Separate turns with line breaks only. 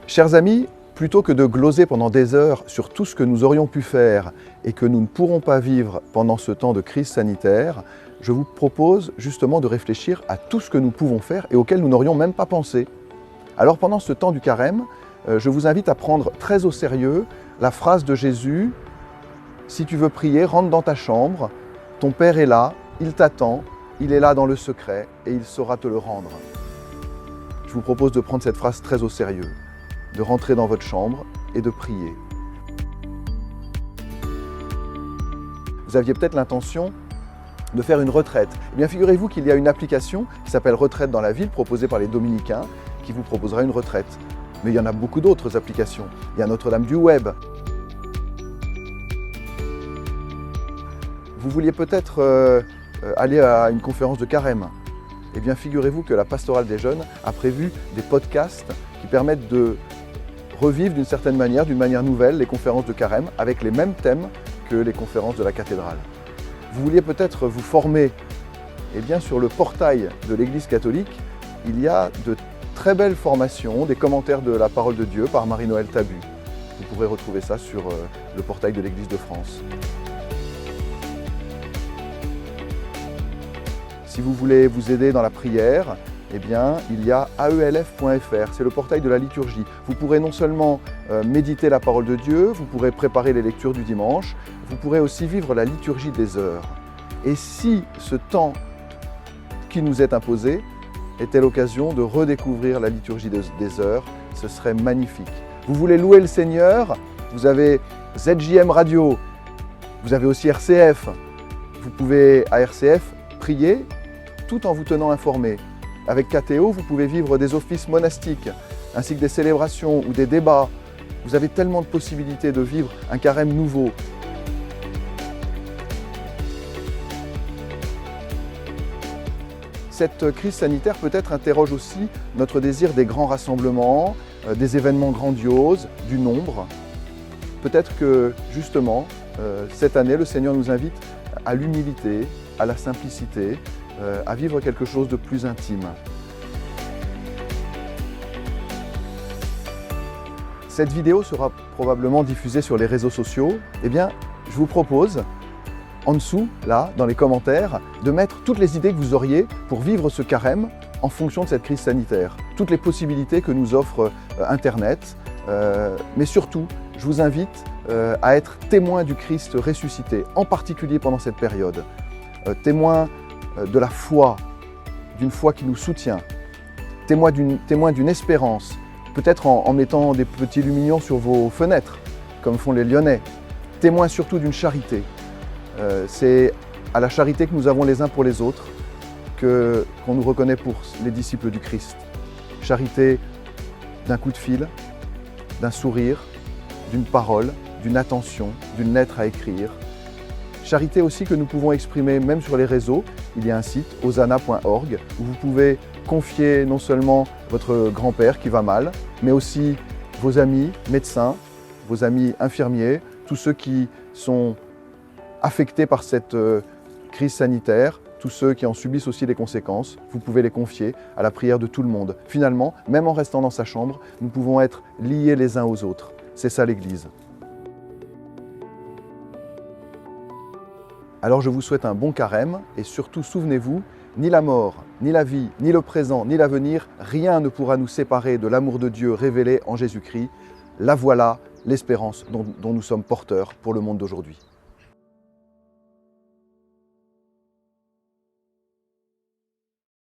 Chers amis, plutôt que de gloser pendant des heures sur tout ce que nous aurions pu faire et que nous ne pourrons pas vivre pendant ce temps de crise sanitaire, je vous propose justement de réfléchir à tout ce que nous pouvons faire et auquel nous n'aurions même pas pensé. Alors pendant ce temps du carême, je vous invite à prendre très au sérieux la phrase de Jésus « Si tu veux prier, rentre dans ta chambre, ton Père est là, il t'attend, il est là dans le secret et il saura te le rendre. » Je vous propose de prendre cette phrase très au sérieux, de rentrer dans votre chambre et de prier. Vous aviez peut-être l'intention de faire une retraite. Eh bien, figurez-vous qu'il y a une application qui s'appelle Retraite dans la ville, proposée par les Dominicains, qui vous proposera une retraite. Mais il y en a beaucoup d'autres applications. Il y a Notre-Dame du Web. Vous vouliez peut-être aller à une conférence de carême. Eh bien, figurez-vous que la Pastorale des Jeunes a prévu des podcasts qui permettent de revivre d'une certaine manière, d'une manière nouvelle, les conférences de carême avec les mêmes thèmes que les conférences de la cathédrale. Vous vouliez peut-être vous former. Eh bien, sur le portail de l'Église catholique, il y a de très belles formations, des commentaires de la parole de Dieu par Marie-Noël Tabu. Vous pourrez retrouver ça sur le portail de l'Église de France. Si vous voulez vous aider dans la prière, eh bien, il y a aelf.fr, c'est le portail de la liturgie. Vous pourrez non seulement méditer la parole de Dieu, vous pourrez préparer les lectures du dimanche, vous pourrez aussi vivre la liturgie des heures. Et si ce temps qui nous est imposé était l'occasion de redécouvrir la liturgie des heures, ce serait magnifique. Vous voulez louer le Seigneur, vous avez ZJM Radio, vous avez aussi RCF. Vous pouvez à RCF prier tout en vous tenant informé. Avec KTO, vous pouvez vivre des offices monastiques, ainsi que des célébrations ou des débats. Vous avez tellement de possibilités de vivre un carême nouveau. Cette crise sanitaire peut-être interroge aussi notre désir des grands rassemblements, des événements grandioses, du nombre. Peut-être que justement, cette année, le Seigneur nous invite à l'humilité, à la simplicité, à vivre quelque chose de plus intime. Cette vidéo sera probablement diffusée sur les réseaux sociaux. Eh bien, je vous propose, en dessous, là, dans les commentaires, de mettre toutes les idées que vous auriez pour vivre ce carême en fonction de cette crise sanitaire. Toutes les possibilités que nous offre Internet. Mais surtout, je vous invite à être témoin du Christ ressuscité, en particulier pendant cette période. Témoin de la foi, d'une foi qui nous soutient, témoin d'une espérance, peut-être en mettant des petits lumignons sur vos fenêtres, comme font les Lyonnais, témoin surtout d'une charité. C'est à la charité que nous avons les uns pour les autres qu'on nous reconnaît pour les disciples du Christ. Charité d'un coup de fil, d'un sourire, d'une parole, d'une attention, d'une lettre à écrire. Charité aussi que nous pouvons exprimer même sur les réseaux. Il y a un site, hosanna.org, où vous pouvez confier non seulement votre grand-père qui va mal, mais aussi vos amis médecins, vos amis infirmiers, tous ceux qui sont affectés par cette crise sanitaire, tous ceux qui en subissent aussi les conséquences. Vous pouvez les confier à la prière de tout le monde. Finalement, même en restant dans sa chambre, nous pouvons être liés les uns aux autres. C'est ça l'Église. Alors je vous souhaite un bon carême et surtout souvenez-vous, ni la mort, ni la vie, ni le présent, ni l'avenir, rien ne pourra nous séparer de l'amour de Dieu révélé en Jésus-Christ. La voilà, l'espérance dont nous sommes porteurs pour le monde d'aujourd'hui.